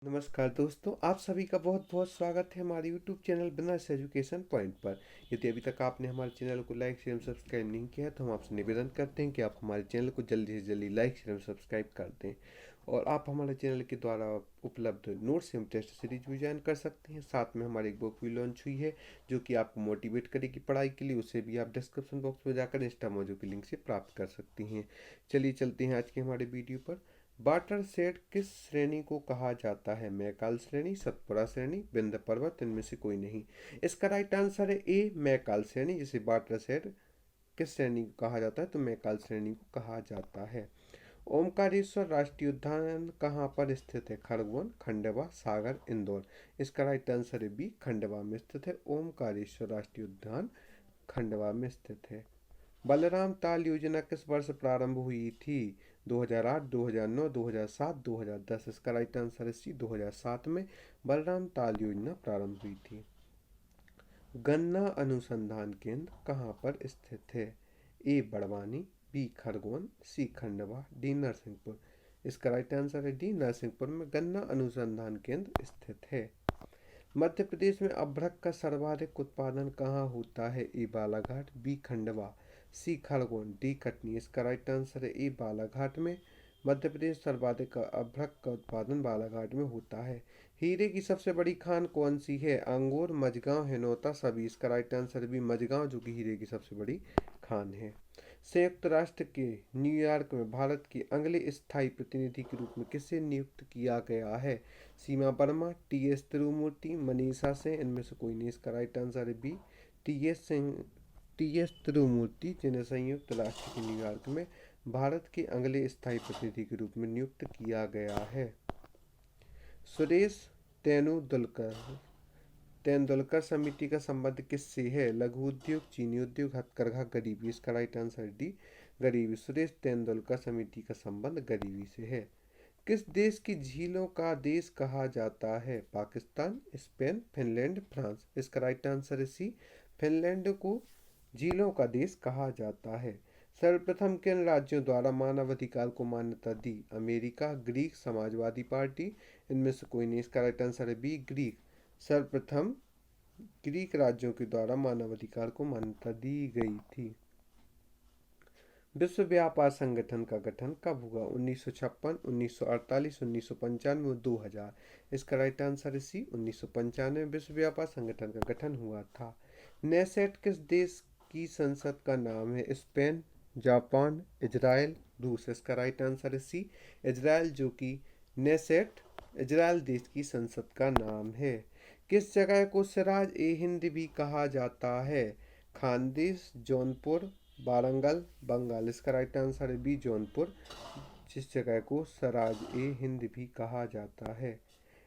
नमस्कार दोस्तों, आप सभी का बहुत बहुत स्वागत है हमारे YouTube channel business education point पर। यदि अभी तक आपने हमारे चैनल को लाइक शेयर सब्सक्राइब नहीं किया तो हम आपसे निवेदन करते हैं कि आप हमारे चैनल को जल्दी से जल्दी लाइक शेयर सब्सक्राइब कर दें। और आप हमारे चैनल के द्वारा उपलब्ध नोट्स एवं टेस्ट सीरीज भी ज्वाइन कर सकते हैं। साथ में हमारी एक बुक भी लॉन्च हुई है जो कि आपको मोटिवेट करेगी पढ़ाई के लिए। उसे भी आप डिस्क्रिप्शन बॉक्स में जाकर इंस्टा मौजू की लिंक से प्राप्त कर सकती हैं। चलिए चलते हैं आज के हमारे वीडियो पर। वाटर सेट किस श्रेणी को कहा जाता है? मैकाल श्रेणी, सतपुड़ा श्रेणी, विंध्य पर्वत, इनमें से कोई नहीं। इसका राइट आंसर है ए, मैकाल श्रेणी। जिसे वाटर सेट किस श्रेणी को कहा जाता है? तो मैकाल श्रेणी को कहा जाता है। ओमकारेश्वर राष्ट्रीय उद्यान कहाँ पर स्थित है? खरगोन, खंडवा, सागर, इंदौर। इसका राइट आंसर है बी, खंडवा में स्थित है। ओमकारेश्वर राष्ट्रीय उद्यान खंडवा में स्थित है। बलराम ताल योजना किस वर्ष प्रारंभ हुई थी? 2008, 2009, 2007, 2010। इसका राइट आंसर है सी, 2007 में बलराम ताल योजना प्रारंभ हुई थी। गन्ना अनुसंधान केंद्र कहाँ पर स्थित है? ए बड़वानी, बी खरगोन, सी खंडवा, डी नरसिंहपुर। इसका राइट आंसर है डी, नरसिंहपुर में गन्ना अनुसंधान केंद्र स्थित है। मध्य प्रदेश में अभ्रक का सर्वाधिक उत्पादन कहाँ होता है? ए बालाघाट, बी खंडवा, सी खरगोन, डी कटनी। इसका राइट आंसर है ए बालाघाट में। मध्य प्रदेश सर्वाधिक अभ्रक का उत्पादन बालाघाट में होता है। हीरे की सबसे बड़ी खान कौन सी है? अंगूर, मझगांव, हिनौता, सभी। इसका राइट आंसर भी मझगांव, जो कि हीरे की सबसे बड़ी खान है। संयुक्त राष्ट्र के न्यूयॉर्क में भारत के अगले स्थायी प्रतिनिधि के रूप में किसे नियुक्त किया गया है? सीमा वर्मा, टी एस तिरुमूर्ति, मनीषा सिंह, इनमें से कोई नहीं। इसका राइट आंसर है बी, टी एस तिरुमूर्ति, जिन्हें संयुक्त राष्ट्र के न्यूयॉर्क में भारत के अगले स्थायी प्रतिनिधि के रूप में नियुक्त किया गया है। सुरेश तेंदुलकर तेंदुलकर समिति का संबंध किससे है? लघु उद्योग, चीनी उद्योग, हथकरघा, गरीबी। इसका राइट आंसर डी, गरीबी। सुरेश तेंदुलकर समिति का संबंध गरीबी से है। किस देश की झीलों का देश कहा जाता है? Pakistan, Spain, Finland, France. इसका राइट आंसर है सी, फिनलैंड को झीलों का देश कहा जाता है। सर्वप्रथम किन राज्यों द्वारा मानवाधिकार को मान्यता दी? अमेरिका, ग्रीक, समाजवादी पार्टी, इनमें से कोई नहीं। इसका राइट आंसर है बी, ग्रीक। सर्वप्रथम ग्रीक राज्यों के द्वारा मानवाधिकार को मान्यता दी गई थी। विश्व व्यापार संगठन का गठन कब हुआ? 1956, 1948, 1995, 2000। इसका राइट आंसर है सी, 1995 विश्व व्यापार संगठन का गठन हुआ था। नेसेट किस देश की संसद का नाम है? स्पेन, जापान, इजराइल, रूस। इसका राइट आंसर है सी, इजराइल, जो कि नेसेट इजराइल देश की संसद का नाम है। किस जगह को सिराज ए हिंद भी कहा जाता है? खानदेश, जौनपुर, वारंगल, बंगाल। इसका राइट आंसर है बी, जौनपुर, जिस जगह को सराज ए हिंद भी कहा जाता है।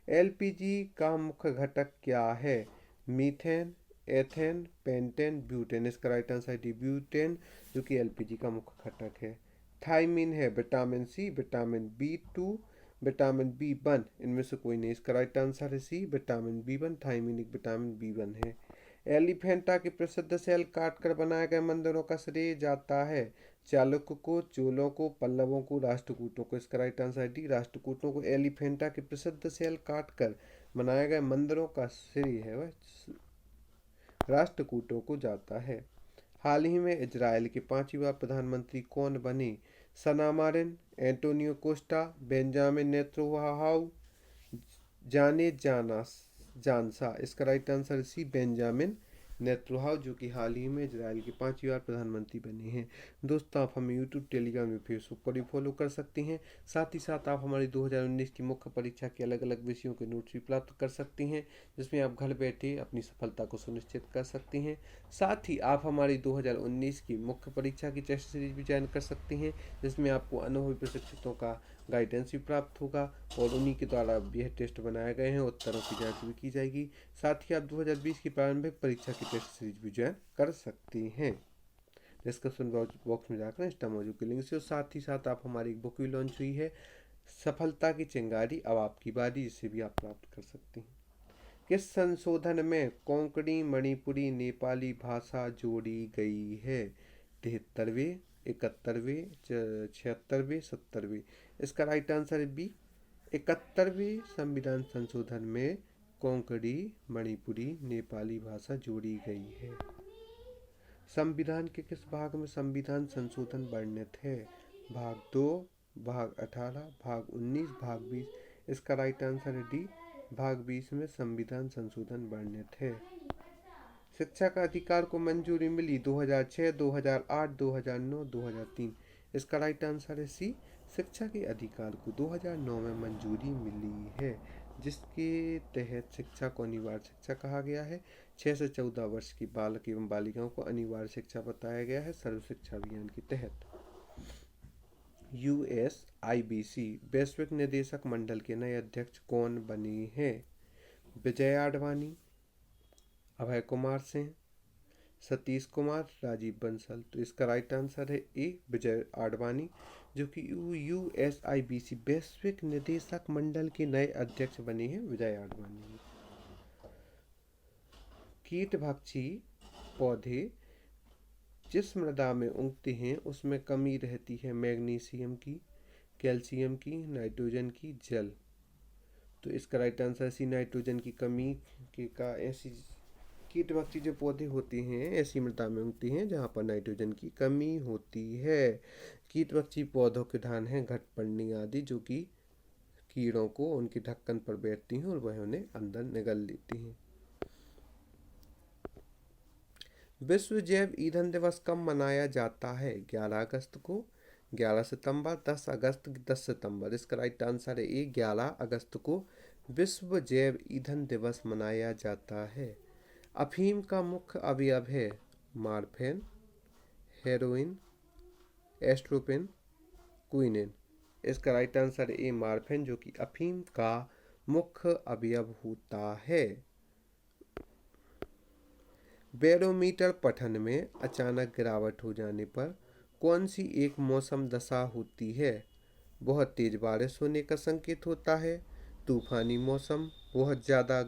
एलपीजी का मुख्य घटक क्या है? Methane, ethane, pentane, butane. इसका राइट आंसर है ब्यूटेन, जो कि एलपीजी का मुख्य घटक है। थाइमिन है vitamin C, vitamin B 2, vitamin B 1, इनमें से कोई नहीं। इसका राइट आंसर है सी, विटामिन बी 1। थाइमिन एक विटामिन बी 1 है। एलिफेंटा के प्रसिद्ध सेल काटकर बनाए गए मंदिरों का श्रेय जाता है? चालुक्य को, चोलों को, पल्लवों को, राष्ट्रकूटों को। इसका राइट आंसर डी, राष्ट्रकूटों को। एलिफेंटा के प्रसिद्ध सेल काटकर बनाए गए मंदिरों का श्रेय है वह राष्ट्रकूटों को जाता है। हाल ही में इजराइल के 5वीं बार प्रधानमंत्री कौन बने? Sanna Marin, Antonio Costa, Benjamin Netanyahu, जाने जाना जानसा। इसका right answer C, Benjamin Netanyahu, जो कि हाल ही में इजराइल के 5वीं बार प्रधानमंत्री बने हैं। दोस्तों, आप हमें यूट्यूब, टेलीग्राम या फेसबुक पर भी फॉलो कर सकते हैं। साथ ही साथ आप हमारी 2019 की मुख्य परीक्षा के अलग अलग विषयों के नोट्स भी प्राप्त कर सकती हैं, जिसमें आप घर बैठे अपनी सफलता को सुनिश्चित कर सकती हैं। साथ ही आप हमारी 2019 की मुख्य परीक्षा की टेस्ट सीरीज भी ज्वाइन कर सकती हैं, जिसमें आपको अनुभवी प्रशिक्षकों का गाइडेंस भी प्राप्त होगा और उन्हीं के द्वारा यह टेस्ट बनाए गए हैं, उत्तरों की जांच भी की जाएगी। साथ ही आप 2020 की प्रारंभिक परीक्षा की टेस्ट सीरीज भी ज्वाइन कर सकती हैं। डिस्क्रिप्शन बॉक्स में जाकर इंस्टा मौजूद के लिंक से। और साथ ही साथ आप हमारी एक बुक भी लॉन्च हुई है, सफलता की चिंगारी अब आपकी बारी, जिसे भी आप प्राप्त कर सकती हैं। किस संशोधन में कोंकणी, मणिपुरी, नेपाली भाषा जोड़ी गई है? 73वें, 71वें, 76वें, 70वें। इसका राइट आंसर है बी, 71वें संविधान संशोधन में कोंकणी, मणिपुरी, नेपाली भाषा जोड़ी गई है। संविधान के किस भाग में संविधान संशोधन वर्णित है? भाग 2, भाग 18, भाग 19, भाग 20। इसका राइट आंसर है डी, भाग 20 में संविधान संशोधन वर्णित है। शिक्षा का अधिकार को मंजूरी मिली 2006, 2008, 2009, 2003। इसका राइट आंसर है सी, शिक्षा के अधिकार को 2009 में मंजूरी मिली है, जिसके तहत शिक्षा को अनिवार्य शिक्षा कहा गया है। 6 से 14 वर्ष की बालक एवं बालिकाओं को अनिवार्य शिक्षा बताया गया है सर्व शिक्षा अभियान के तहत। USIBC वैश्विक निदेशक मंडल के नए अध्यक्ष कौन बने हैं? विजय आडवाणी, अभय कुमार सिंह, सतीश कुमार, राजीव बंसल। तो इसका राइट आंसर है ए, विजय आडवाणी, जो कि USIBC वैश्विक निदेशक मंडल के नए अध्यक्ष बने हैं विजय आडवाणी। कीटभक्षी पौधे जिस मृदा में उगते हैं उसमें कमी रहती है मैग्नीशियम की, कैल्शियम की, नाइट्रोजन की, जल। तो इसका राइट आंसर सी, नाइट्रोजन की कमी का ऐसी कीटभक्षी जो पौधे होते हैं ऐसी मृदा में उगती हैं जहाँ पर नाइट्रोजन की कमी होती है। कीटभक्षी पौधों के उदाहरण हैं घटपर्णी आदि, जो कि कीड़ों को उनके ढक्कन पर बैठती हैं और वह उन्हें अंदर निगल लेती हैं। विश्व जैव ईंधन दिवस कब मनाया जाता है? 11 अगस्त को, 11 सितंबर, 10 अगस्त, 10 सितंबर। इसका राइट आंसर है ए, 11 अगस्त को विश्व जैव ईंधन दिवस मनाया जाता है। अफीम का मुख्य अवयव है मॉर्फिन, हेरोइन, एस्ट्रोपिन, क्विनिन। इसका राइट आंसर है ए, मॉर्फिन, जो कि अफीम का मुख्य अवयव होता है। बैरोमीटर पठन में अचानक गिरावट हो जाने पर कौन सी एक मौसम दशा होती है? बहुत तेज बारिश होने का संकेत होता है, तूफानी मौसम, बहुत ज़्यादा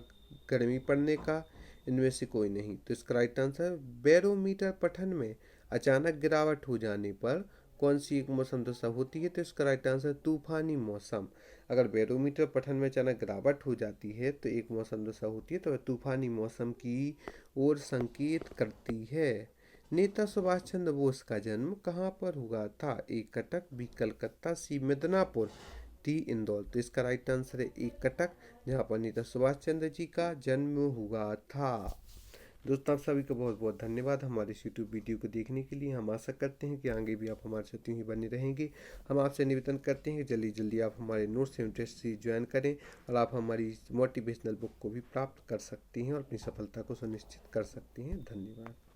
गर्मी पड़ने का, इनमें से कोई नहीं। तो इसका राइट आंसर, बैरोमीटर पठन में अचानक गिरावट हो जाने पर कौन सी एक मौसम दशा होती है? तो इसका राइट आंसर तूफानी मौसम। अगर बैरोमीटर पठन में अचानक गिरावट हो जाती है तो एक मौसम दशा होती है, तो वह तूफानी मौसम की ओर संकेत करती है। नेता सुभाष चंद्र बोस का जन्म कहाँ पर हुआ था? ए, कटक, बी, कलकत्ता, सी, मिदनापुर, डी, इंदौर। तो इसका राइट आंसर है ए, कटक, जहाँ पर नेता सुभाष चंद्र जी का जन्म हुआ था। दोस्तों, आप सभी का बहुत बहुत धन्यवाद हमारे इस यूट्यूब वीडियो को देखने के लिए। हम आशा करते हैं कि आगे भी आप हमारे साथ यूं ही बने रहेंगे। हम आपसे निवेदन करते हैं कि जल्दी जल्दी आप हमारे नोट्स एवं टेस्ट सीरीज ज्वाइन करें और आप हमारी मोटिवेशनल बुक को भी प्राप्त कर सकती हैं और अपनी सफलता को सुनिश्चित कर सकती हैं। धन्यवाद।